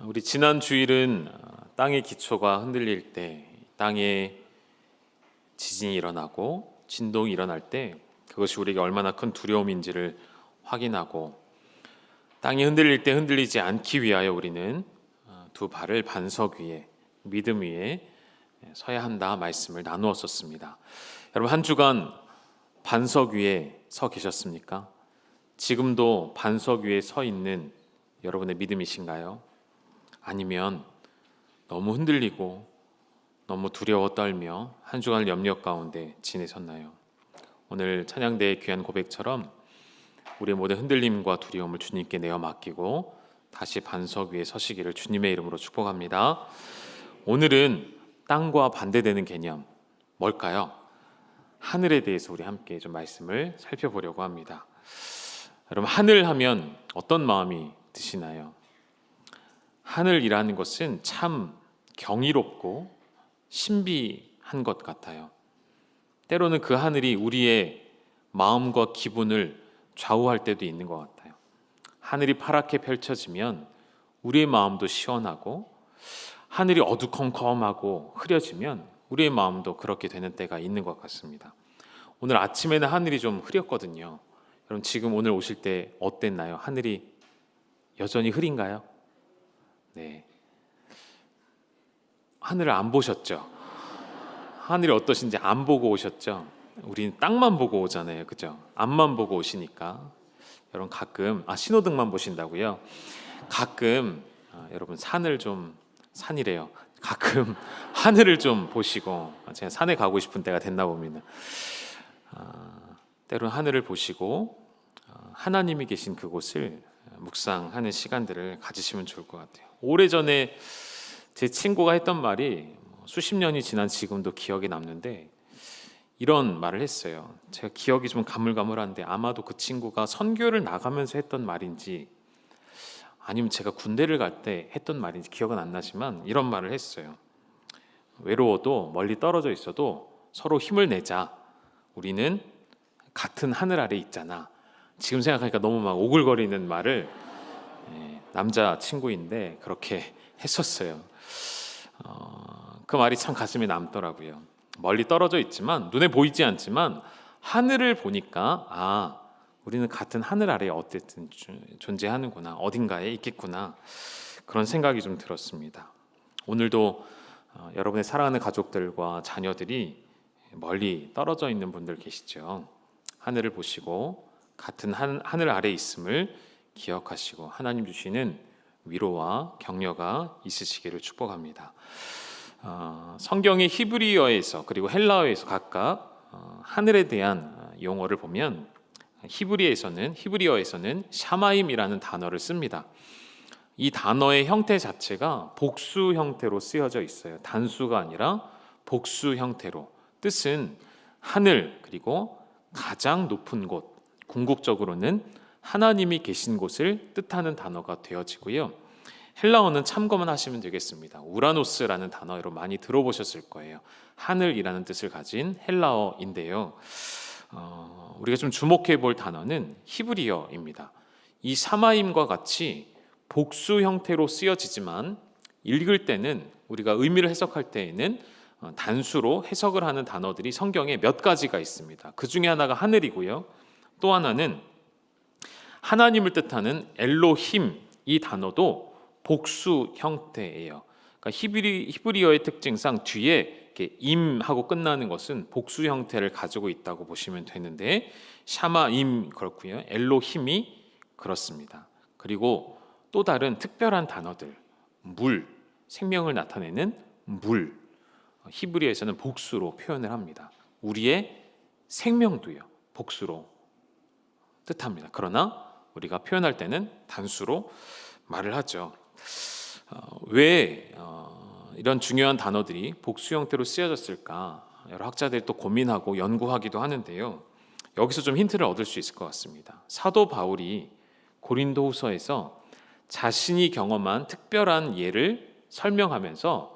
우리 지난 주일은 땅의 기초가 흔들릴 때, 땅에 지진이 일어나고 진동이 일어날 때 그것이 우리에게 얼마나 큰 두려움인지를 확인하고, 땅이 흔들릴 때 흔들리지 않기 위하여 우리는 두 발을 반석 위에, 믿음 위에 서야 한다 말씀을 나누었었습니다. 여러분, 한 주간 반석 위에 서 계셨습니까? 지금도 반석 위에 서 있는 여러분의 믿음이신가요? 아니면 너무 흔들리고 너무 두려워 떨며 한 주간을 염려 가운데 지내셨나요? 오늘 찬양대의 귀한 고백처럼 우리의 모든 흔들림과 두려움을 주님께 내어 맡기고 다시 반석 위에 서시기를 주님의 이름으로 축복합니다. 오늘은 땅과 반대되는 개념, 뭘까요? 하늘에 대해서 우리 함께 좀 말씀을 살펴보려고 합니다. 여러분, 하늘 하면 어떤 마음이 드시나요? 하늘이라는 것은 참 경이롭고 신비한 것 같아요. 때로는 그 하늘이 우리의 마음과 기분을 좌우할 때도 있는 것 같아요. 하늘이 파랗게 펼쳐지면 우리의 마음도 시원하고, 하늘이 어두컴컴하고 흐려지면 우리의 마음도 그렇게 되는 때가 있는 것 같습니다. 오늘 아침에는 하늘이 좀 흐렸거든요. 여러분, 지금 오늘 오실 때 어땠나요? 하늘이 여전히 흐린가요? 네. 하늘을 안 보셨죠? 하늘이 어떠신지 안 보고 오셨죠? 우리는 땅만 보고 오잖아요, 그죠? 앞만 보고 오시니까. 여러분, 가끔 신호등만 보신다고요? 가끔 여러분, 산이래요. 가끔 하늘을 좀 보시고, 제가 산에 가고 싶은 때가 됐나 봅니다. 때로는 하늘을 보시고 하나님이 계신 그곳을 묵상하는 시간들을 가지시면 좋을 것 같아요. 오래전에 제 친구가 했던 말이 수십 년이 지난 지금도 기억에 남는데, 이런 말을 했어요. 제가 기억이 좀 가물가물한데 아마도 그 친구가 선교를 나가면서 했던 말인지 아니면 제가 군대를 갈 때 했던 말인지 기억은 안 나지만 이런 말을 했어요. 외로워도 멀리 떨어져 있어도 서로 힘을 내자. 우리는 같은 하늘 아래 있잖아. 지금 생각하니까 너무 막 오글거리는 말을, 남자 친구인데 그렇게 했었어요. 그 말이 참 가슴에 남더라고요. 멀리 떨어져 있지만, 눈에 보이지 않지만 하늘을 보니까 우리는 같은 하늘 아래에 어쨌든 존재하는구나, 어딘가에 있겠구나, 그런 생각이 좀 들었습니다. 오늘도 여러분의 사랑하는 가족들과 자녀들이 멀리 떨어져 있는 분들 계시죠? 하늘을 보시고 같은 하늘 아래에 있음을 기억하시고 하나님 주시는 위로와 격려가 있으시기를 축복합니다. 성경의 히브리어에서 그리고 헬라어에서 각각 하늘에 대한 용어를 보면, 히브리어에서는 샤마임이라는 단어를 씁니다. 이 단어의 형태 자체가 복수 형태로 쓰여져 있어요. 단수가 아니라 복수 형태로. 뜻은 하늘, 그리고 가장 높은 곳, 궁극적으로는 하나님이 계신 곳을 뜻하는 단어가 되어지고요. 헬라어는 참고만 하시면 되겠습니다. 우라노스라는 단어 여러분 많이 들어보셨을 거예요. 하늘이라는 뜻을 가진 헬라어인데요. 우리가 좀 주목해 볼 단어는 히브리어입니다. 이 샤마임과 같이 복수 형태로 쓰여지지만 읽을 때는, 우리가 의미를 해석할 때에는 단수로 해석을 하는 단어들이 성경에 몇 가지가 있습니다. 그 중에 하나가 하늘이고요. 또 하나는 하나님을 뜻하는 엘로힘, 이 단어도 복수 형태예요. 그러니까 히브리어의 특징상 뒤에 이렇게 임하고 끝나는 것은 복수 형태를 가지고 있다고 보시면 되는데, 샤마임 그렇고요, 엘로힘이 그렇습니다. 그리고 또 다른 특별한 단어들, 물, 생명을 나타내는 물, 히브리어에서는 복수로 표현을 합니다. 우리의 생명도요, 복수로 뜻합니다. 그러나 우리가 표현할 때는 단수로 말을 하죠. 왜 이런 중요한 단어들이 복수 형태로 쓰여졌을까? 여러 학자들이 또 고민하고 연구하기도 하는데요. 여기서 좀 힌트를 얻을 수 있을 것 같습니다. 사도 바울이 고린도후서에서 자신이 경험한 특별한 예를 설명하면서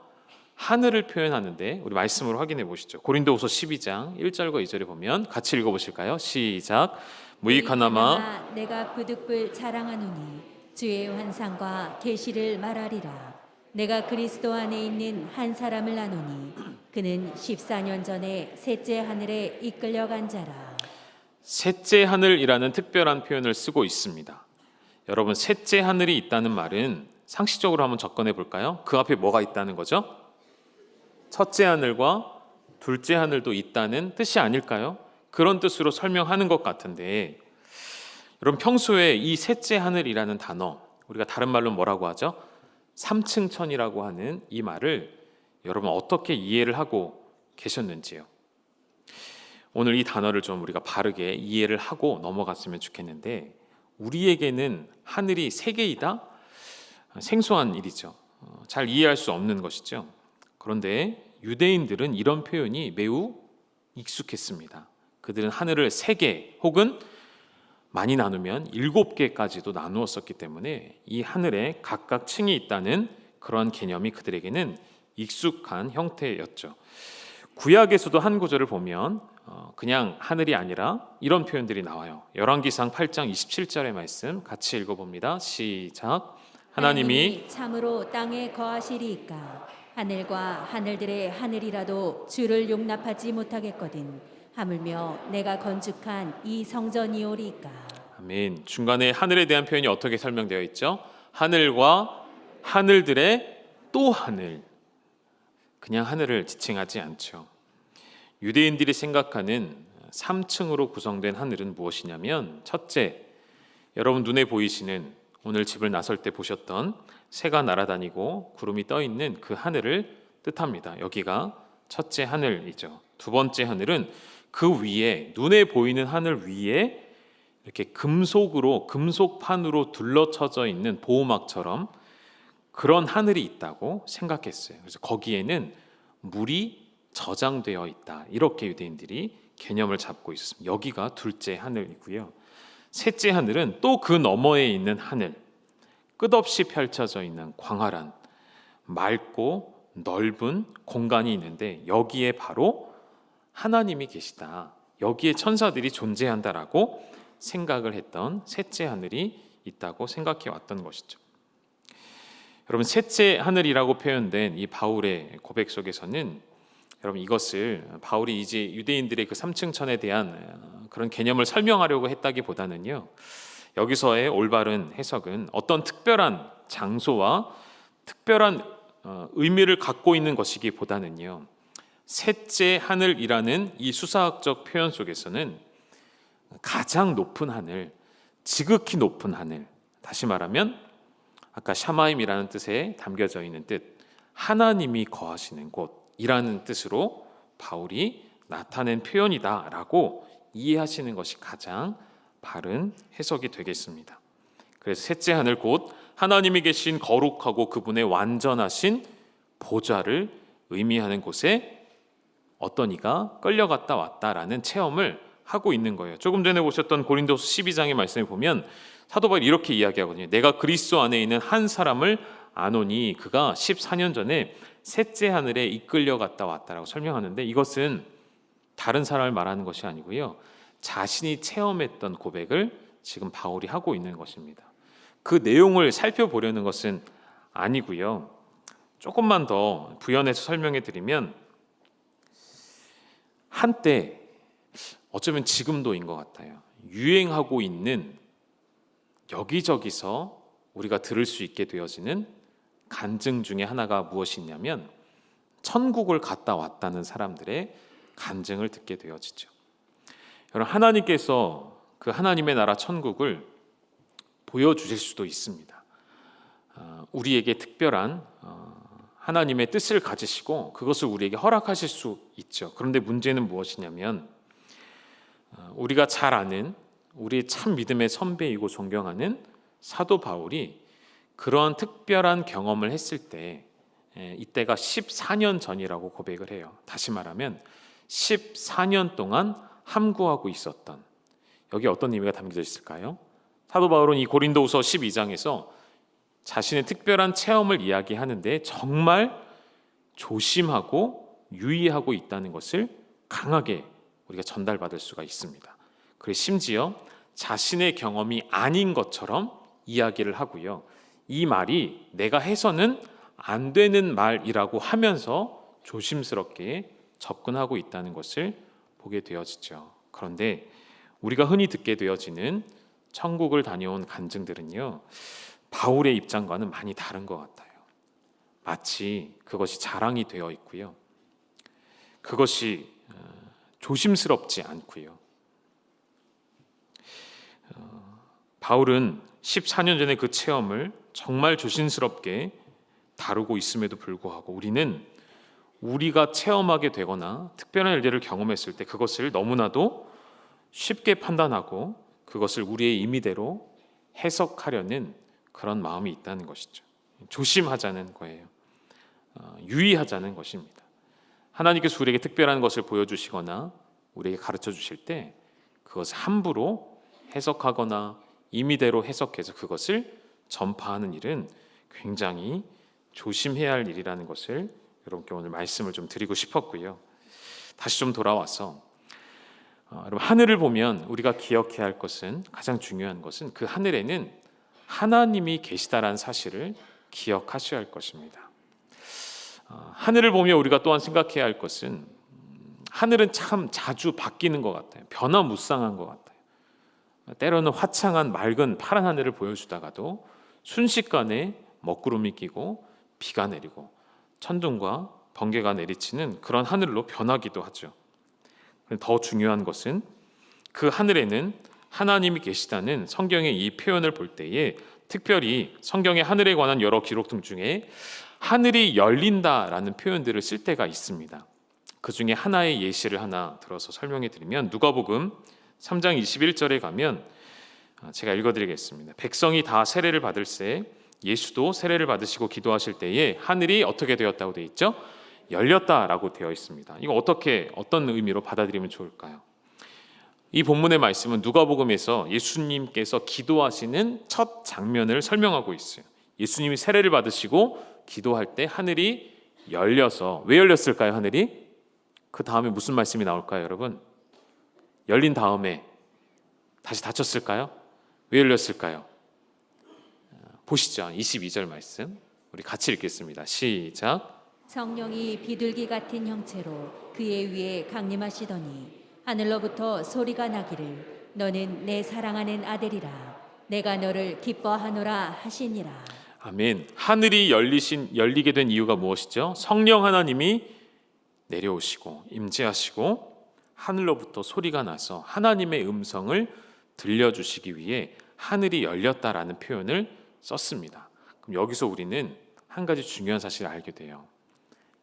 하늘을 표현하는데, 우리 말씀으로 확인해 보시죠. 고린도후서 12장 1절과 2절에 보면 같이 읽어보실까요? 시작. 무익하나마 내가 부득불 자랑하노니 주의 환상과 계시를 말하리라. 내가 그리스도 안에 있는 한 사람을 아노니 그는 14년 전에 셋째 하늘에 이끌려간 자라. 셋째 하늘이라는 특별한 표현을 쓰고 있습니다. 여러분, 셋째 하늘이 있다는 말은 상식적으로 한번 접근해 볼까요? 그 앞에 뭐가 있다는 거죠? 첫째 하늘과 둘째 하늘도 있다는 뜻이 아닐까요? 그런 뜻으로 설명하는 것 같은데, 여러분, 평소에 이 셋째 하늘이라는 단어, 우리가 다른 말로 뭐라고 하죠? 삼층천이라고 하는 이 말을 여러분 어떻게 이해를 하고 계셨는지요? 오늘 이 단어를 좀 우리가 바르게 이해를 하고 넘어갔으면 좋겠는데, 우리에게는 하늘이 세 개이다? 생소한 일이죠. 잘 이해할 수 없는 것이죠. 그런데 유대인들은 이런 표현이 매우 익숙했습니다. 그들은 하늘을 세 개 혹은 많이 나누면 7개까지도 나누었었기 때문에 이 하늘에 각각 층이 있다는 그런 개념이 그들에게는 익숙한 형태였죠. 구약에서도 한 구절을 보면 그냥 하늘이 아니라 이런 표현들이 나와요. 열왕기상 8장 27절의 말씀 같이 읽어봅니다. 시작. 하나님이 참으로 땅에 거하시리이까 하늘과 하늘들의 하늘이라도 주를 용납하지 못하겠거든 하물며 내가 건축한 이 성전이오리이까. 아멘. 중간에 하늘에 대한 표현이 어떻게 설명되어 있죠? 하늘과 하늘들의 또 하늘. 그냥 하늘을 지칭하지 않죠. 유대인들이 생각하는 3층으로 구성된 하늘은 무엇이냐면, 첫째, 여러분 눈에 보이시는 오늘 집을 나설 때 보셨던 새가 날아다니고 구름이 떠 있는 그 하늘을 뜻합니다. 여기가 첫째 하늘이죠. 두 번째 하늘은 그 위에, 눈에 보이는 하늘 위에 이렇게 금속판으로 둘러쳐져 있는 보호막처럼 그런 하늘이 있다고 생각했어요. 그래서 거기에는 물이 저장되어 있다, 이렇게 유대인들이 개념을 잡고 있습니다. 여기가 둘째 하늘이고요. 셋째 하늘은 또 그 너머에 있는 하늘, 끝없이 펼쳐져 있는 광활한 맑고 넓은 공간이 있는데, 여기에 바로 하나님이 계시다, 여기에 천사들이 존재한다라고 생각을 했던 셋째 하늘이 있다고 생각해 왔던 것이죠. 여러분, 셋째 하늘이라고 표현된 이 바울의 고백 속에서는 여러분, 이것을 바울이 이제 유대인들의 그 삼층천에 대한 그런 개념을 설명하려고 했다기보다는요, 여기서의 올바른 해석은 어떤 특별한 장소와 특별한 의미를 갖고 있는 것이기보다는요, 셋째 하늘이라는 이 수사학적 표현 속에서는 가장 높은 하늘, 지극히 높은 하늘, 다시 말하면 아까 샤마임이라는 뜻에 담겨져 있는 뜻, 하나님이 거하시는 곳이라는 뜻으로 바울이 나타낸 표현이다라고 이해하시는 것이 가장 바른 해석이 되겠습니다. 그래서 셋째 하늘, 곧 하나님이 계신 거룩하고 그분의 완전하신 보좌를 의미하는 곳에 어떤 이가 끌려갔다 왔다라는 체험을 하고 있는 거예요. 조금 전에 보셨던 고린도서 12장의 말씀을 보면 사도 바울이 이렇게 이야기하거든요. 내가 그리스도 안에 있는 한 사람을 아노니 그가 14년 전에 셋째 하늘에 이끌려갔다 왔다라고 설명하는데, 이것은 다른 사람을 말하는 것이 아니고요, 자신이 체험했던 고백을 지금 바울이 하고 있는 것입니다. 그 내용을 살펴보려는 것은 아니고요, 조금만 더 부연해서 설명해 드리면, 한때 어쩌면 지금도인 것 같아요, 유행하고 있는 여기저기서 우리가 들을 수 있게 되어지는 간증 중에 하나가 무엇이냐면, 천국을 갔다 왔다는 사람들의 간증을 듣게 되어지죠. 여러분, 하나님께서 그 하나님의 나라 천국을 보여주실 수도 있습니다. 우리에게 특별한 하나님의 뜻을 가지시고 그것을 우리에게 허락하실 수 있죠. 그런데 문제는 무엇이냐면, 우리가 잘 아는 우리의 참 믿음의 선배이고 존경하는 사도 바울이 그러한 특별한 경험을 했을 때, 이때가 14년 전이라고 고백을 해요. 다시 말하면 14년 동안 함구하고 있었던, 여기 어떤 의미가 담겨져 있을까요? 사도 바울은 이 고린도후서 12장에서 자신의 특별한 체험을 이야기하는데 정말 조심하고 유의하고 있다는 것을 강하게 우리가 전달받을 수가 있습니다. 그리고 심지어 자신의 경험이 아닌 것처럼 이야기를 하고요. 이 말이 내가 해서는 안 되는 말이라고 하면서 조심스럽게 접근하고 있다는 것을 보게 되어지죠. 그런데 우리가 흔히 듣게 되어지는 천국을 다녀온 간증들은요, 바울의 입장과는 많이 다른 것 같아요. 마치 그것이 자랑이 되어 있고요. 그것이 조심스럽지 않고요. 바울은 14년 전에 그 체험을 정말 조심스럽게 다루고 있음에도 불구하고 우리는 우리가 체험하게 되거나 특별한 일들을 경험했을 때 그것을 너무나도 쉽게 판단하고 그것을 우리의 임의대로 해석하려는 그런 마음이 있다는 것이죠. 조심하자는 거예요. 유의하자는 것입니다. 하나님께서 우리에게 특별한 것을 보여주시거나 우리에게 가르쳐 주실 때 그것을 함부로 해석하거나 임의대로 해석해서 그것을 전파하는 일은 굉장히 조심해야 할 일이라는 것을 여러분께 오늘 말씀을 좀 드리고 싶었고요. 다시 좀 돌아와서 여러분, 하늘을 보면 우리가 기억해야 할 것은, 가장 중요한 것은 그 하늘에는 하나님이 계시다라는 사실을 기억하셔야 할 것입니다. 하늘을 보며 우리가 또한 생각해야 할 것은 하늘은 참 자주 바뀌는 것 같아요. 변화무쌍한 것 같아요. 때로는 화창한 맑은 파란 하늘을 보여주다가도 순식간에 먹구름이 끼고 비가 내리고 천둥과 번개가 내리치는 그런 하늘로 변하기도 하죠. 더 중요한 것은 그 하늘에는 하나님이 계시다는 성경의 이 표현을 볼 때에 특별히 성경의 하늘에 관한 여러 기록 등 중에 하늘이 열린다라는 표현들을 쓸 때가 있습니다. 그 중에 하나의 예시를 하나 들어서 설명해 드리면 누가복음 3장 21절에 가면 제가 읽어드리겠습니다. 백성이 다 세례를 받을새 예수도 세례를 받으시고 기도하실 때에 하늘이 어떻게 되었다고 되어 있죠? 열렸다라고 되어 있습니다. 이거 어떤 의미로 받아들이면 좋을까요? 이 본문의 말씀은 누가복음에서 예수님께서 기도하시는 첫 장면을 설명하고 있어요. 예수님이 세례를 받으시고 기도할 때 하늘이 열려서, 왜 열렸을까요? 하늘이? 그 다음에 무슨 말씀이 나올까요, 여러분? 열린 다음에 다시 닫혔을까요? 왜 열렸을까요? 보시죠. 22절 말씀 우리 같이 읽겠습니다. 시작. 성령이 비둘기 같은 형체로 그의 위에 강림하시더니 하늘로부터 소리가 나기를 너는 내 사랑하는 아들이라 내가 너를 기뻐하노라 하시니라. 아멘. 하늘이 열리게 된 이유가 무엇이죠? 성령 하나님이 내려오시고 임재하시고 하늘로부터 소리가 나서 하나님의 음성을 들려주시기 위해 하늘이 열렸다라는 표현을 썼습니다. 그럼 여기서 우리는 한 가지 중요한 사실을 알게 돼요.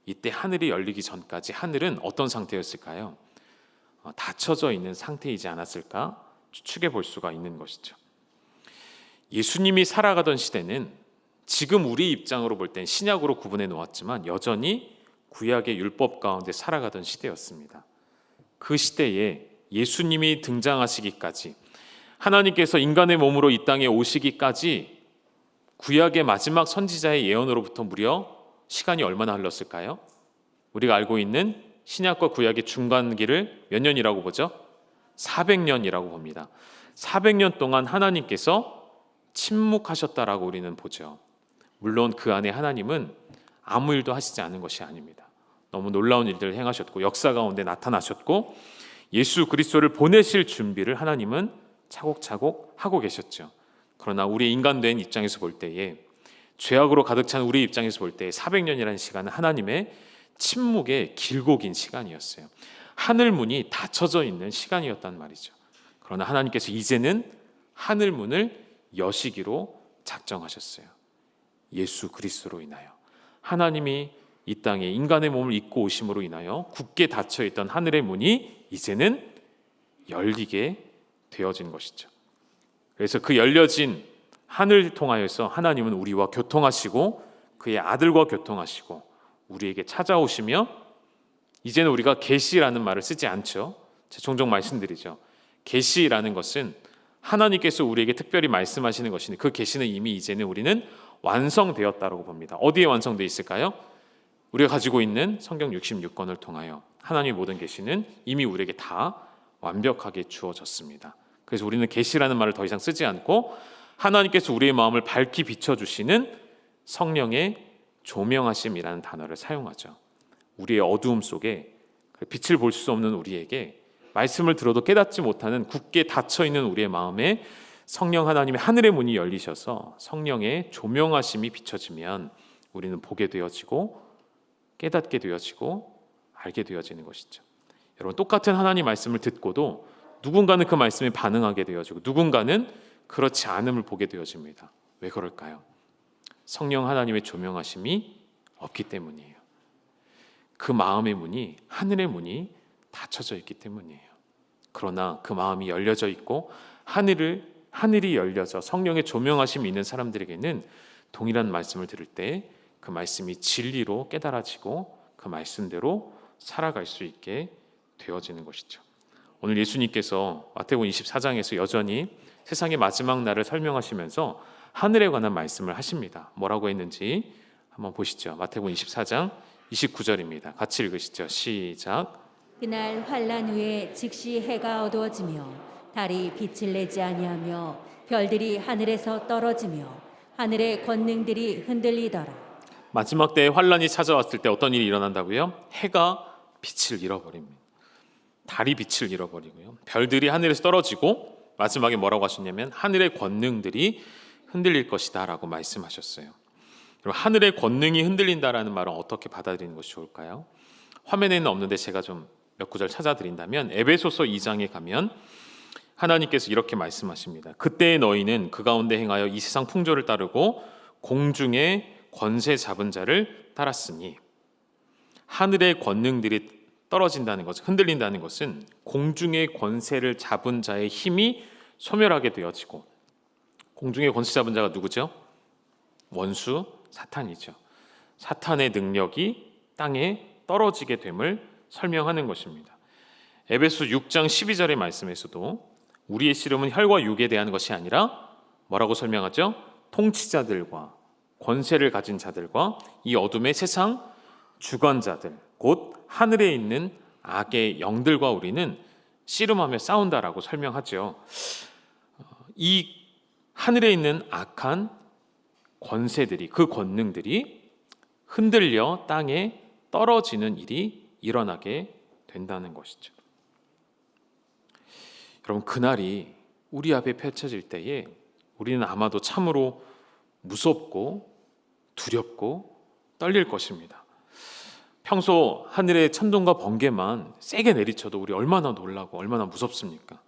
이때 하늘이 열리기 전까지 하늘은 어떤 상태였을까요? 닫혀져 있는 상태이지 않았을까 추측해 볼 수가 있는 것이죠. 예수님이 살아가던 시대는 지금 우리 입장으로 볼 땐 신약으로 구분해 놓았지만 여전히 구약의 율법 가운데 살아가던 시대였습니다. 그 시대에 예수님이 등장하시기까지, 하나님께서 인간의 몸으로 이 땅에 오시기까지 구약의 마지막 선지자의 예언으로부터 무려 시간이 얼마나 흘렀을까요? 우리가 알고 있는 신약과 구약의 중간기를 몇 년이라고 보죠? 400년이라고 봅니다. 400년 동안 하나님께서 침묵하셨다라고 우리는 보죠. 물론 그 안에 하나님은 아무 일도 하시지 않은 것이 아닙니다. 너무 놀라운 일들을 행하셨고 역사 가운데 나타나셨고 예수 그리스도를 보내실 준비를 하나님은 차곡차곡 하고 계셨죠. 그러나 우리 인간된 입장에서 볼 때에, 죄악으로 가득 찬 우리 입장에서 볼 때 400년이라는 시간은 하나님의 침묵의 길고 긴 시간이었어요. 하늘 문이 닫혀져 있는 시간이었단 말이죠. 그러나 하나님께서 이제는 하늘 문을 여시기로 작정하셨어요. 예수 그리스도로 인하여 하나님이 이 땅에 인간의 몸을 입고 오심으로 인하여 굳게 닫혀 있던 하늘의 문이 이제는 열리게 되어진 것이죠. 그래서 그 열려진 하늘 통하여서 하나님은 우리와 교통하시고 그의 아들과 교통하시고 우리에게 찾아오시며, 이제는 우리가 계시라는 말을 쓰지 않죠. 제가 종종 말씀드리죠. 계시라는 것은 하나님께서 우리에게 특별히 말씀하시는 것인데 그 계시는 이미 이제는 우리는 완성되었다고 봅니다. 어디에 완성되어 있을까요? 우리가 가지고 있는 성경 66권을 통하여 하나님의 모든 계시는 이미 우리에게 다 완벽하게 주어졌습니다. 그래서 우리는 계시라는 말을 더 이상 쓰지 않고 하나님께서 우리의 마음을 밝히 비춰주시는 성령의 조명하심이라는 단어를 사용하죠. 우리의 어두움 속에 빛을 볼 수 없는 우리에게 말씀을 들어도 깨닫지 못하는 굳게 닫혀있는 우리의 마음에 성령 하나님의 하늘의 문이 열리셔서 성령의 조명하심이 비춰지면 우리는 보게 되어지고 깨닫게 되어지고 알게 되어지는 것이죠. 여러분, 똑같은 하나님 말씀을 듣고도 누군가는 그 말씀에 반응하게 되어지고 누군가는 그렇지 않음을 보게 되어집니다. 왜 그럴까요? 성령 하나님의 조명하심이 없기 때문이에요. 그 마음의 문이, 하늘의 문이 닫혀져 있기 때문이에요. 그러나 그 마음이 열려져 있고 하늘이 열려져 성령의 조명하심이 있는 사람들에게는 동일한 말씀을 들을 때 그 말씀이 진리로 깨달아지고 그 말씀대로 살아갈 수 있게 되어지는 것이죠. 오늘 예수님께서 마태복음 24장에서 여전히 세상의 마지막 날을 설명하시면서 하늘에 관한 말씀을 하십니다. 뭐라고 했는지 한번 보시죠. 마태복음 24장 29절입니다. 같이 읽으시죠. 시작. 그날 환란 후에 즉시 해가 어두워지며 달이 빛을 내지 아니하며 별들이 하늘에서 떨어지며 하늘의 권능들이 흔들리더라. 마지막 때에 환란이 찾아왔을 때 어떤 일이 일어난다고요? 해가 빛을 잃어버립니다. 달이 빛을 잃어버리고요. 별들이 하늘에서 떨어지고 마지막에 뭐라고 하셨냐면 하늘의 권능들이 흔들릴 것이다 라고 말씀하셨어요. 그럼 하늘의 권능이 흔들린다라는 말은 어떻게 받아들이는 것이 좋을까요? 화면에는 없는데 제가 좀 몇 구절 찾아드린다면 에베소서 2장에 가면 하나님께서 이렇게 말씀하십니다. 그때 너희는 그 가운데 행하여 이 세상 풍조를 따르고 공중의 권세 잡은 자를 따랐으니, 하늘의 권능들이 떨어진다는 것, 흔들린다는 것은 공중의 권세를 잡은 자의 힘이 소멸하게 되어지고, 공중의 권세 잡은 자가 누구죠? 원수 사탄이죠. 사탄의 능력이 땅에 떨어지게 됨을 설명하는 것입니다. 에베소 6장 12절의 말씀에서도 우리의 씨름은 혈과 육에 대한 것이 아니라 뭐라고 설명하죠? 통치자들과 권세를 가진 자들과 이 어둠의 세상 주관자들, 곧 하늘에 있는 악의 영들과 우리는 씨름하며 싸운다라고 설명하죠. 이 하늘에 있는 악한 권세들이, 그 권능들이 흔들려 땅에 떨어지는 일이 일어나게 된다는 것이죠. 여러분, 그날이 우리 앞에 펼쳐질 때에 우리는 아마도 참으로 무섭고 두렵고 떨릴 것입니다. 평소 하늘의 천둥과 번개만 세게 내리쳐도 우리 얼마나 놀라고 얼마나 무섭습니까?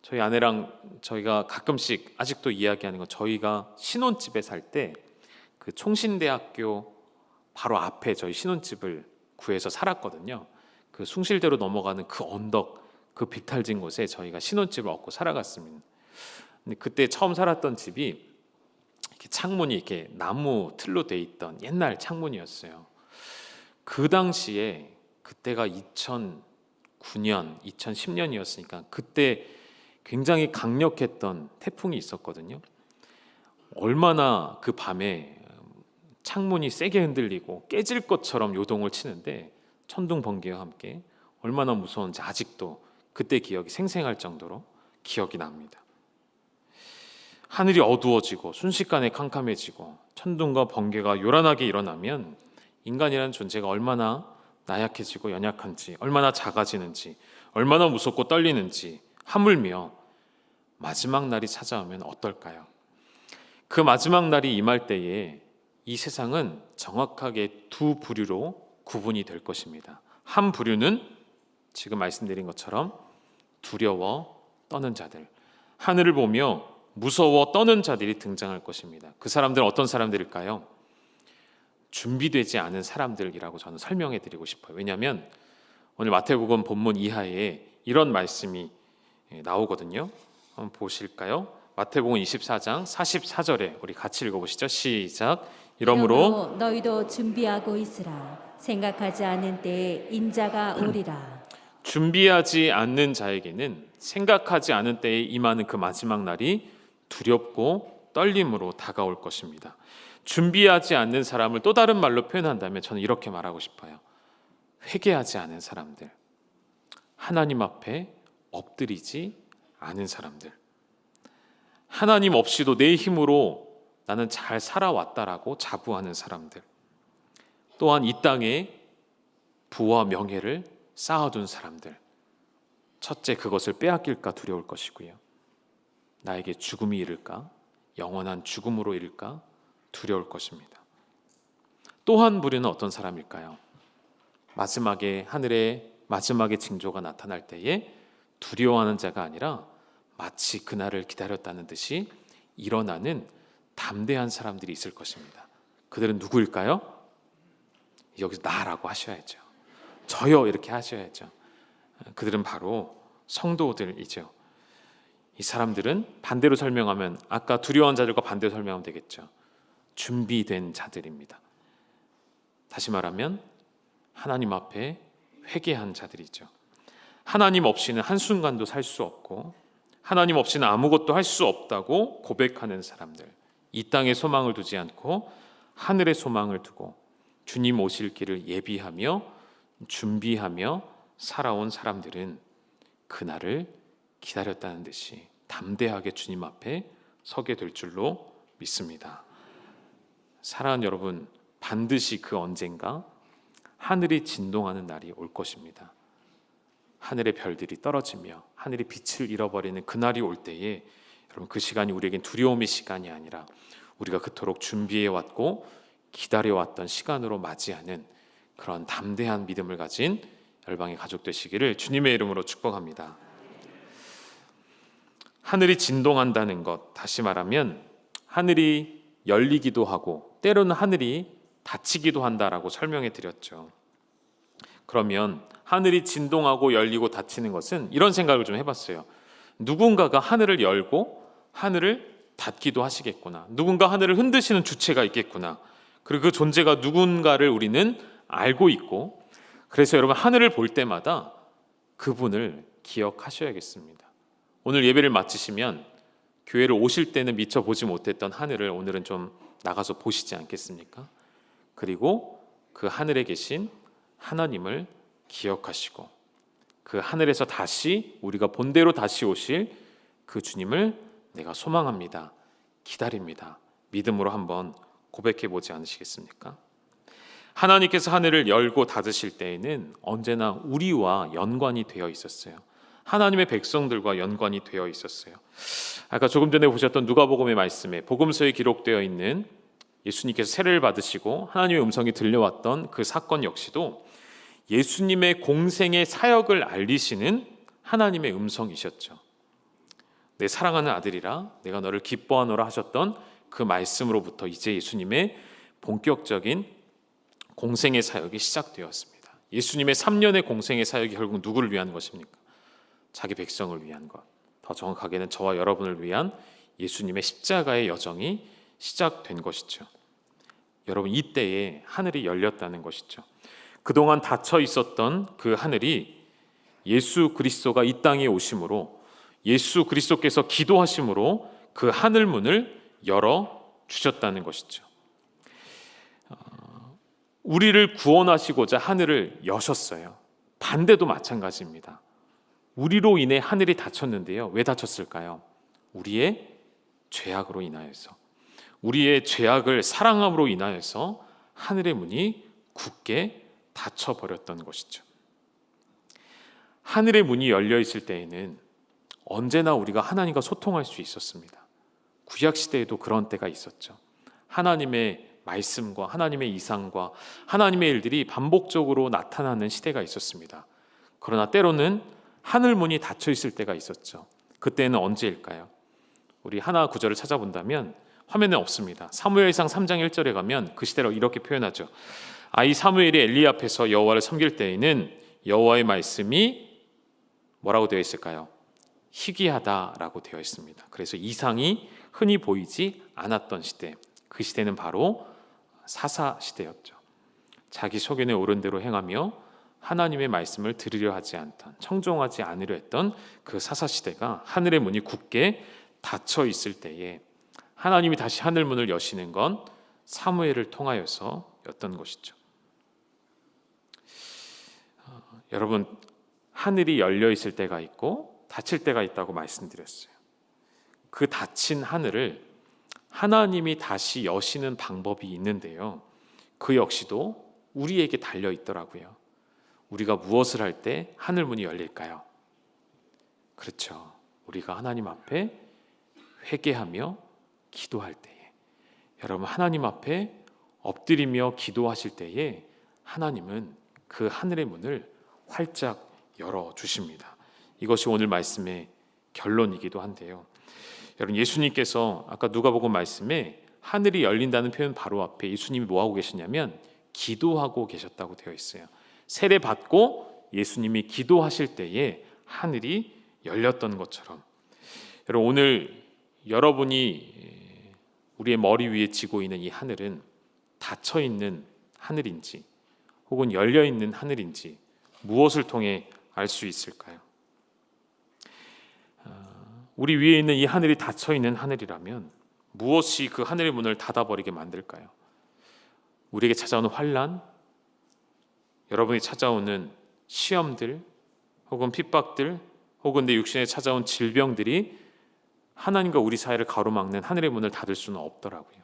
저희 아내랑 저희가 가끔씩 아직도 이야기하는 건, 저희가 신혼집에 살 때 그 총신대학교 바로 앞에 저희 신혼집을 구해서 살았거든요. 그 숭실대로 넘어가는 그 언덕, 그 비탈진 곳에 저희가 신혼집을 얻고 살아갔습니다. 근데 그때 처음 살았던 집이 이렇게 창문이 이렇게 나무 틀로 돼 있던 옛날 창문이었어요. 그 당시에, 그때가 2009년, 2010년이었으니까 그때 굉장히 강력했던 태풍이 있었거든요. 얼마나 그 밤에 창문이 세게 흔들리고 깨질 것처럼 요동을 치는데, 천둥 번개와 함께 얼마나 무서운지 아직도 그때 기억이 생생할 정도로 기억이 납니다. 하늘이 어두워지고 순식간에 캄캄해지고 천둥과 번개가 요란하게 일어나면 인간이라는 존재가 얼마나 나약해지고 연약한지, 얼마나 작아지는지, 얼마나 무섭고 떨리는지, 하물며 마지막 날이 찾아오면 어떨까요? 그 마지막 날이 임할 때에 이 세상은 정확하게 두 부류로 구분이 될 것입니다. 한 부류는 지금 말씀드린 것처럼 두려워 떠는 자들, 하늘을 보며 무서워 떠는 자들이 등장할 것입니다. 그 사람들은 어떤 사람들일까요? 준비되지 않은 사람들이라고 저는 설명해 드리고 싶어요. 왜냐하면 오늘 마태복음 본문 이하에 이런 말씀이 나오거든요. 한번 보실까요? 마태복음 24장 44절에 우리 같이 읽어보시죠. 시작. 이러므로 너희도 준비하고 있으라. 생각하지 않은 때에 인자가 오리라. 준비하지 않는 자에게는 생각하지 않은 때에 임하는 그 마지막 날이 두렵고 떨림으로 다가올 것입니다. 준비하지 않는 사람을 또 다른 말로 표현한다면 저는 이렇게 말하고 싶어요. 회개하지 않은 사람들, 하나님 앞에 엎드리지 않은 사람들, 하나님 없이도 내 힘으로 나는 잘 살아왔다라고 자부하는 사람들, 또한 이 땅에 부와 명예를 쌓아둔 사람들, 첫째 그것을 빼앗길까 두려울 것이고요. 나에게 죽음이 이를까, 영원한 죽음으로 이를까 두려울 것입니다. 또 한 부류는 어떤 사람일까요? 마지막에 하늘의 마지막의 징조가 나타날 때에 두려워하는 자가 아니라 마치 그날을 기다렸다는 듯이 일어나는 담대한 사람들이 있을 것입니다. 그들은 누구일까요? 여기서 나라고 하셔야죠. 저요 이렇게 하셔야죠. 그들은 바로 성도들이죠. 이 사람들은 반대로 설명하면, 아까 두려워한 자들과 반대로 설명하면 되겠죠. 준비된 자들입니다. 다시 말하면 하나님 앞에 회개한 자들이죠. 하나님 없이는 한순간도 살 수 없고 하나님 없이는 아무것도 할 수 없다고 고백하는 사람들, 이 땅에 소망을 두지 않고 하늘에 소망을 두고 주님 오실 길을 예비하며 준비하며 살아온 사람들은 그날을 기다렸다는 듯이 담대하게 주님 앞에 서게 될 줄로 믿습니다. 사랑하는 여러분, 반드시 그 언젠가 하늘이 진동하는 날이 올 것입니다. 하늘의 별들이 떨어지며 하늘이 빛을 잃어버리는 그날이 올 때에 여러분, 그 시간이 우리에겐 두려움의 시간이 아니라 우리가 그토록 준비해왔고 기다려왔던 시간으로 맞이하는 그런 담대한 믿음을 가진 열방의 가족 되시기를 주님의 이름으로 축복합니다. 하늘이 진동한다는 것, 다시 말하면 하늘이 열리기도 하고 때로는 하늘이 닫히기도 한다라고 설명해 드렸죠. 그러면 하늘이 진동하고 열리고 닫히는 것은 이런 생각을 좀 해봤어요. 누군가가 하늘을 열고 하늘을 닫기도 하시겠구나. 누군가 하늘을 흔드시는 주체가 있겠구나. 그리고 그 존재가 누군가를 우리는 알고 있고, 그래서 여러분 하늘을 볼 때마다 그분을 기억하셔야겠습니다. 오늘 예배를 마치시면 교회를 오실 때는 미처 보지 못했던 하늘을 오늘은 좀 나가서 보시지 않겠습니까? 그리고 그 하늘에 계신 하나님을 기억하시고 그 하늘에서 다시 우리가 본대로 다시 오실 그 주님을 내가 소망합니다, 기다립니다, 믿음으로 한번 고백해 보지 않으시겠습니까? 하나님께서 하늘을 열고 닫으실 때에는 언제나 우리와 연관이 되어 있었어요. 하나님의 백성들과 연관이 되어 있었어요. 아까 조금 전에 보셨던 누가복음의 말씀에 복음서에 기록되어 있는 예수님께서 세례를 받으시고 하나님의 음성이 들려왔던 그 사건 역시도 예수님의 공생의 사역을 알리시는 하나님의 음성이셨죠. 내 사랑하는 아들이라 내가 너를 기뻐하노라 하셨던 그 말씀으로부터 이제 예수님의 본격적인 공생의 사역이 시작되었습니다. 예수님의 3년의 공생의 사역이 결국 누구를 위한 것입니까? 자기 백성을 위한 것, 더 정확하게는 저와 여러분을 위한 예수님의 십자가의 여정이 시작된 것이죠. 여러분, 이때에 하늘이 열렸다는 것이죠. 그동안 닫혀 있었던 그 하늘이 예수 그리스도가 이 땅에 오심으로, 예수 그리스도께서 기도하심으로 그 하늘 문을 열어 주셨다는 것이죠. 우리를 구원하시고자 하늘을 여셨어요. 반대도 마찬가지입니다. 우리로 인해 하늘이 닫혔는데요. 왜 닫혔을까요? 우리의 죄악으로 인하여서, 우리의 죄악을 사랑함으로 인하여서 하늘의 문이 굳게 닫혀버렸던 것이죠. 하늘의 문이 열려 있을 때에는 언제나 우리가 하나님과 소통할 수 있었습니다. 구약 시대에도 그런 때가 있었죠. 하나님의 말씀과 하나님의 이상과 하나님의 일들이 반복적으로 나타나는 시대가 있었습니다. 그러나 때로는 하늘 문이 닫혀 있을 때가 있었죠. 그때는 언제일까요? 우리 하나 구절을 찾아본다면 화면에 없습니다. 사무엘상 3장 1절에 가면 그 시대를 이렇게 표현하죠. 아이 사무엘이 엘리 앞에서 여호와를 섬길 때에는 여호와의 말씀이 뭐라고 되어 있을까요? 희귀하다라고 되어 있습니다. 그래서 이상이 흔히 보이지 않았던 시대, 그 시대는 바로 사사 시대였죠. 자기 소견에 옳은 대로 행하며 하나님의 말씀을 들으려 하지 않던, 청종하지 않으려 했던 그 사사 시대가 하늘의 문이 굳게 닫혀 있을 때에 하나님이 다시 하늘 문을 여시는 건 사무엘을 통하여서였던 것이죠. 여러분, 하늘이 열려 있을 때가 있고 닫힐 때가 있다고 말씀드렸어요. 그 닫힌 하늘을 하나님이 다시 여시는 방법이 있는데요. 그 역시도 우리에게 달려 있더라고요. 우리가 무엇을 할 때 하늘 문이 열릴까요? 그렇죠. 우리가 하나님 앞에 회개하며 기도할 때에, 여러분 하나님 앞에 엎드리며 기도하실 때에 하나님은 그 하늘의 문을 활짝 열어주십니다. 이것이 오늘 말씀의 결론이기도 한데요. 여러분 예수님께서 아까 누가복음 말씀에 하늘이 열린다는 표현 바로 앞에 예수님이 뭐하고 계시냐면 기도하고 계셨다고 되어 있어요. 세례 받고 예수님이 기도하실 때에 하늘이 열렸던 것처럼, 여러분 오늘 여러분이 우리의 머리 위에 지고 있는 이 하늘은 닫혀 있는 하늘인지 혹은 열려 있는 하늘인지 무엇을 통해 알 수 있을까요? 우리 위에 있는 이 하늘이 닫혀 있는 하늘이라면 무엇이 그 하늘의 문을 닫아버리게 만들까요? 우리에게 찾아오는 환난, 여러분이 찾아오는 시험들, 혹은 핍박들, 혹은 내 육신에 찾아온 질병들이 하나님과 우리 사이를 가로막는 하늘의 문을 닫을 수는 없더라고요.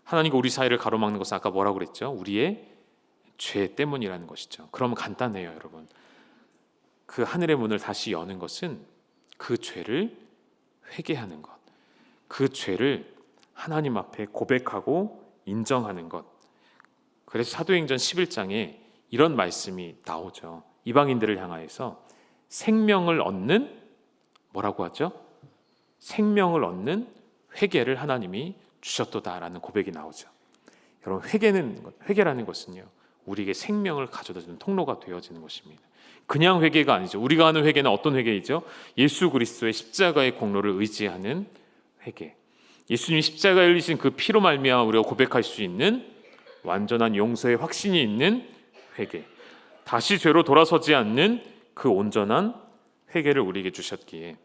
하나님과 우리 사이를 가로막는 것은 아까 뭐라고 그랬죠? 우리의 죄 때문이라는 것이죠. 그러면 간단해요, 여러분. 그 하늘의 문을 다시 여는 것은 그 죄를 회개하는 것, 그 죄를 하나님 앞에 고백하고 인정하는 것. 그래서 사도행전 11장에 이런 말씀이 나오죠. 이방인들을 향하여서 생명을 얻는, 뭐라고 하죠? 생명을 얻는 회개를 하나님이 주셨도다라는 고백이 나오죠. 여러분 회개라는 것은요, 우리에게 생명을 가져다주는 통로가 되어지는 것입니다. 그냥 회개가 아니죠. 우리가 하는 회개는 어떤 회개이죠? 예수 그리스도의 십자가의 공로를 의지하는 회개. 예수님이 십자가에 흘리신 그 피로 말미암아 우리가 고백할 수 있는 완전한 용서의 확신이 있는 회개. 다시 죄로 돌아서지 않는 그 온전한 회개를 우리에게 주셨기에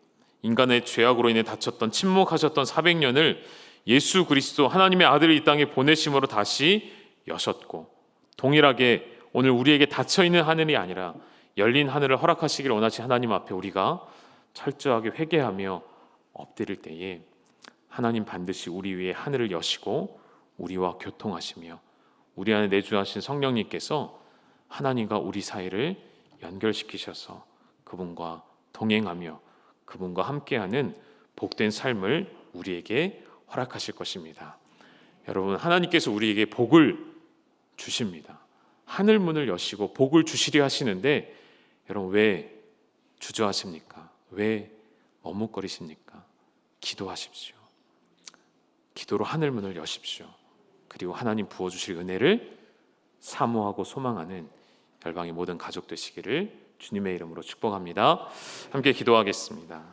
인간의 죄악으로 인해 닫혔던, 침묵하셨던 400년을 예수 그리스도 하나님의 아들을 이 땅에 보내심으로 다시 여셨고, 동일하게 오늘 우리에게 닫혀있는 하늘이 아니라 열린 하늘을 허락하시기를 원하신 하나님 앞에 우리가 철저하게 회개하며 엎드릴 때에 하나님 반드시 우리 위에 하늘을 여시고 우리와 교통하시며 우리 안에 내주하신 성령님께서 하나님과 우리 사이를 연결시키셔서 그분과 동행하며 그분과 함께하는 복된 삶을 우리에게 허락하실 것입니다. 여러분 하나님께서 우리에게 복을 주십니다. 하늘 문을 여시고 복을 주시려 하시는데 여러분 왜 주저하십니까? 왜 머뭇거리십니까? 기도하십시오. 기도로 하늘 문을 여십시오. 그리고 하나님 부어주실 은혜를 사모하고 소망하는 열방의 모든 가족 되시기를 주님의 이름으로 축복합니다. 함께 기도하겠습니다.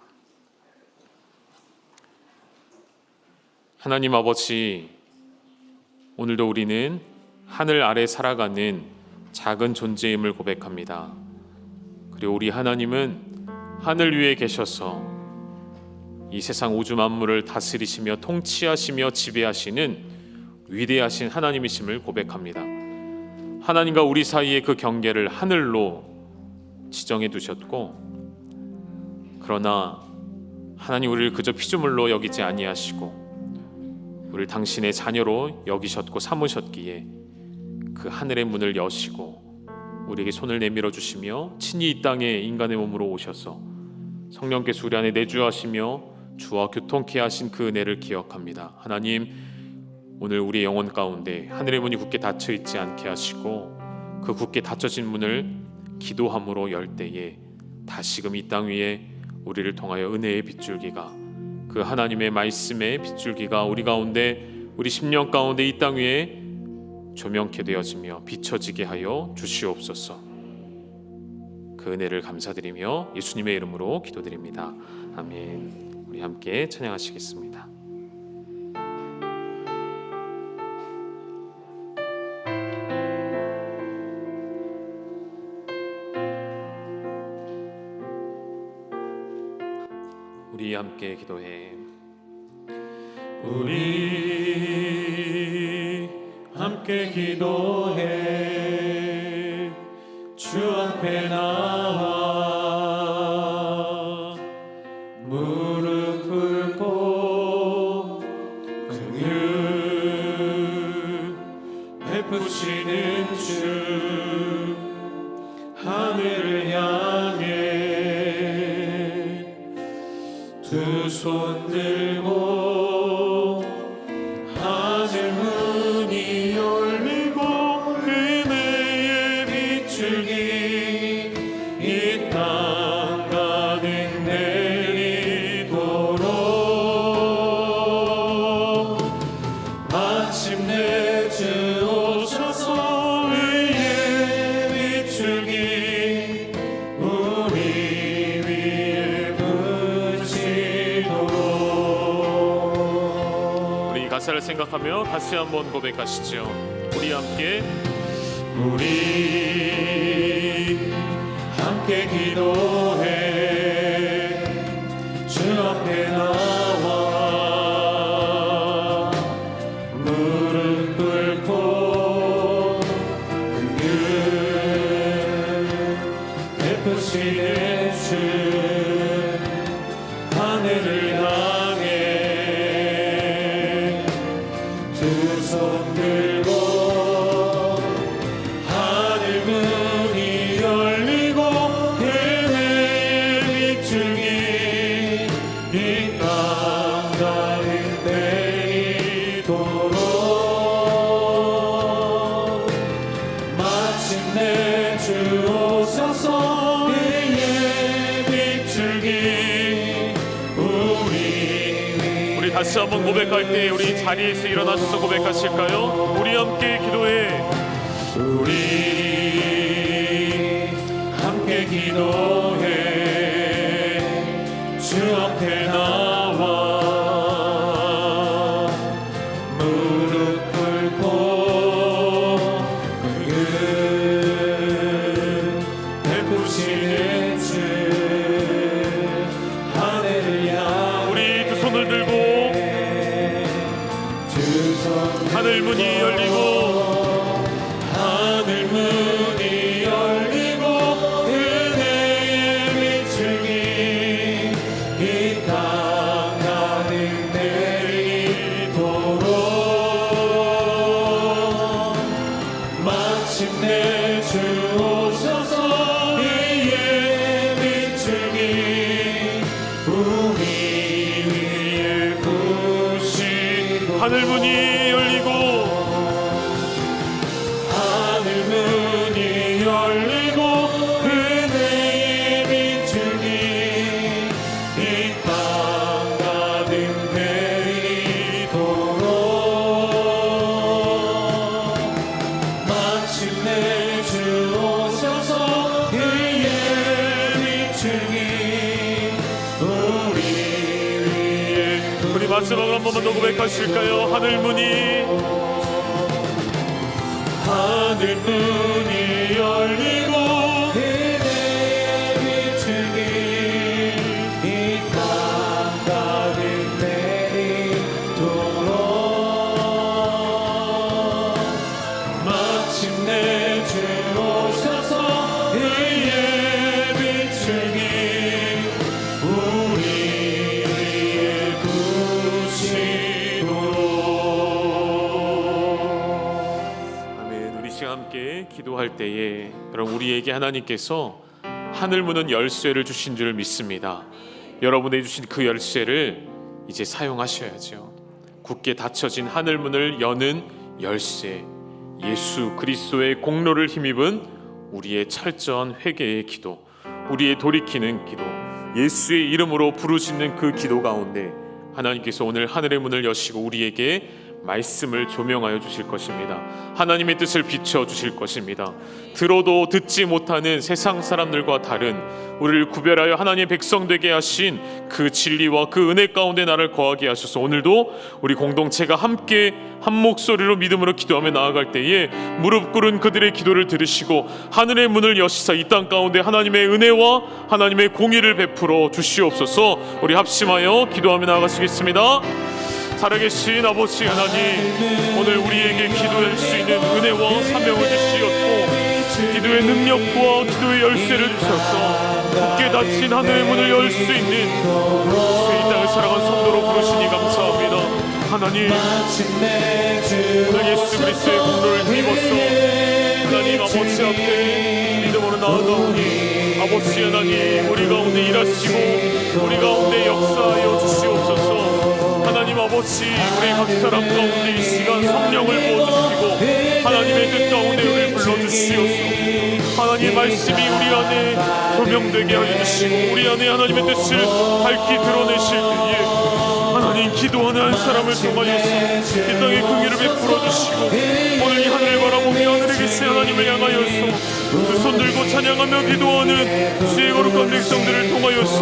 하나님 아버지, 오늘도 우리는 하늘 아래 살아가는 작은 존재임을 고백합니다. 그리고 우리 하나님은 하늘 위에 계셔서 이 세상 우주 만물을 다스리시며 통치하시며 지배하시는 위대하신 하나님이심을 고백합니다. 하나님과 우리 사이의 그 경계를 하늘로 지정해 두셨고, 그러나 하나님 우리를 그저 피조물로 여기지 아니하시고 우리를 당신의 자녀로 여기셨고 삼으셨기에 그 하늘의 문을 여시고 우리에게 손을 내밀어 주시며 친히 이 땅에 인간의 몸으로 오셔서 성령께서 우리 안에 내주하시며 주와 교통케 하신 그 은혜를 기억합니다. 하나님, 오늘 우리의 영혼 가운데 하늘의 문이 굳게 닫혀 있지 않게 하시고 그 굳게 닫혀진 문을 기도함으로 열 때에 다시금 이 땅 위에 우리를 통하여 은혜의 빗줄기가, 그 하나님의 말씀의 빗줄기가 우리 가운데, 우리 심령 가운데 이 땅 위에 조명케 되어지며 비춰지게 하여 주시옵소서. 그 은혜를 감사드리며 예수님의 이름으로 기도드립니다. 아멘. 우리 함께 찬양하시겠습니다. 우리 함께 기도해. 우리 함께 기도해. 주 앞에 나와 무릎 꿇고 베푸시는 주 하늘을 향해 두 손 들고 하늘 문이 열리고 은혜의 빗줄기 이 땅 가득 내리도록 마침내 주 오셔서 의의 빗줄기 우리 위에 붙이도록. 우리 가사를 생각하며 다시 한번 고백하시죠. 우리 함께 기도해 주 앞에 나와 무릎 꿇고 긍휼 베푸시는 주 하늘을 향해 두 손 들고 하늘 문이 열리고 은혜의 빗줄기 이 땅 가득 내리도록 마침내 주 오셔서 의의 빗줄기 우리 다시 한번 고백할 때 우리 자리에서 일어나셔서 고백하실까요? 우리 함께 기도해. 우리 함께 기도해 주 앞에 나와 무릎 꿇고 긍휼 베푸시는 주 하늘을 향해 우리 두 손을 들고 두 손 하늘 문이 열리고 하늘 문이 열리고 은혜의 빗줄기 이 땅 가득 내리도록 마침내 주 오셔서 의의 빗줄기 우리 위에 부시도록 하늘 문이 열리고 하늘 문이 열리고 은혜의 빗줄기 이 땅 가득 내리도록 마침내 주 오셔서 의의 빗줄기 우리 위에 우리 마지막으로 한 번만 더 고백하실까요? 하늘 문이 열리고 은혜의 빗줄기 이 땅 가득 내리도록 마침내 주 오셔서 의의 빗줄기 우리 위에 부시도록. 아멘. 우리 시간 함께 기도할 때에 여러분 우리에게 하나님께서 하늘 문은 열쇠를 주신 줄 믿습니다. 여러분에게 주신 그 열쇠를 이제 사용하셔야죠. 굳게 닫혀진 하늘 문을 여는 열쇠, 예수 그리스도의 공로를 힘입은 우리의 철저한 회개의 기도, 우리의 돌이키는 기도, 예수의 이름으로 부르짖는 그 기도 가운데 하나님께서 오늘 하늘의 문을 여시고 우리에게 말씀을 조명하여 주실 것입니다. 하나님의 뜻을 비춰 주실 것입니다. 들어도 듣지 못하는 세상 사람들과 다른 우리를 구별하여 하나님의 백성 되게 하신 그 진리와 그 은혜 가운데 나를 거하게 하셔서 오늘도 우리 공동체가 함께 한 목소리로 믿음으로 기도하며 나아갈 때에 무릎 꿇은 그들의 기도를 들으시고 하늘의 문을 여시사 이 땅 가운데 하나님의 은혜와 하나님의 공의를 베풀어 주시옵소서. 우리 합심하여 기도하며 나아가시겠습니다. 살아계신 아버지 하나님, 오늘 우리에게 기도할 수 있는 은혜와 사명을 주시었고 기도의 능력과 기도의 열쇠를 주셔서 굳게 닫힌 하늘의 문을 열 수 있는 이 땅을 살아간 성도로 부르시니 감사합니다. 하나님, 오늘 예수 그리스도의 공로를 힘입어서 하나님 아버지 앞에 믿음으로 나아가오니 아버지 하나님 우리 가운데 일하시고 우리 가운데 역사하여 주시옵소서. 하나님 아버지 우리 각 사람 가운데 이 시간 성령을 부어주시고 하나님의 뜻 가운데 우리를 불러주시옵소서. 하나님의 말씀이 우리 안에 조명되게 하여 주시고 우리 안에 하나님의 뜻을 밝히 드러내실 때에 하나님 기도하는 한 사람을 통하여서 이 땅에 긍휼을 베풀어 주시고 오늘 이 하늘을 바라보며 하늘에 계신 하나님을 향하여서 두 손 들고 찬양하며 기도하는 주의 거룩한 백성들을 통하여서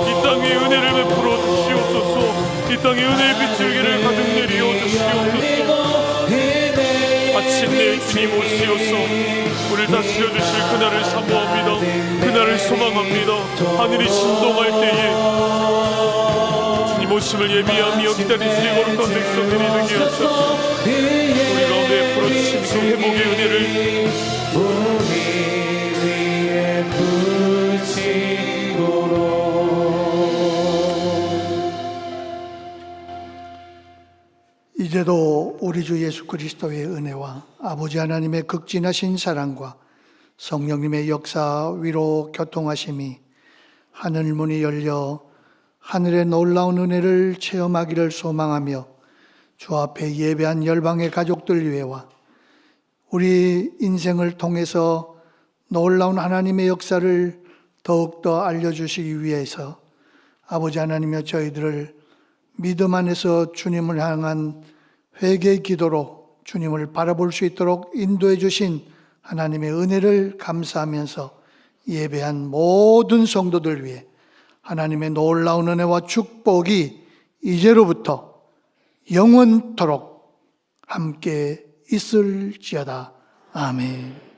이 땅에 은혜를 베풀어 주시옵소서. 이 땅에 은혜의 빛줄기를 가득 내리어 주시옵소서. 마침내 주님 오시어서 우리를 다스려 주실 그날을 사모합니다. 그날을 소망합니다. 하늘이 신동할 때에 주님 오심을 예비하며 기다리시는 거룩한 백성들이 되게 하소서. 우리 가운데 풀어주신 그 회복의 은혜를 우리 위에 붙이도록. 이제도 우리 주 예수 그리스도의 은혜와 아버지 하나님의 극진하신 사랑과 성령님의 역사 위로 교통하심이 하늘 문이 열려 하늘의 놀라운 은혜를 체험하기를 소망하며 주 앞에 예배한 열방의 가족들 위해와 우리 인생을 통해서 놀라운 하나님의 역사를 더욱더 알려주시기 위해서 아버지 하나님여 저희들을 믿음 안에서 주님을 향한 회개의 기도로 주님을 바라볼 수 있도록 인도해 주신 하나님의 은혜를 감사하면서 예배한 모든 성도들 위해 하나님의 놀라운 은혜와 축복이 이제로부터 영원토록 함께 있을지어다. 아멘.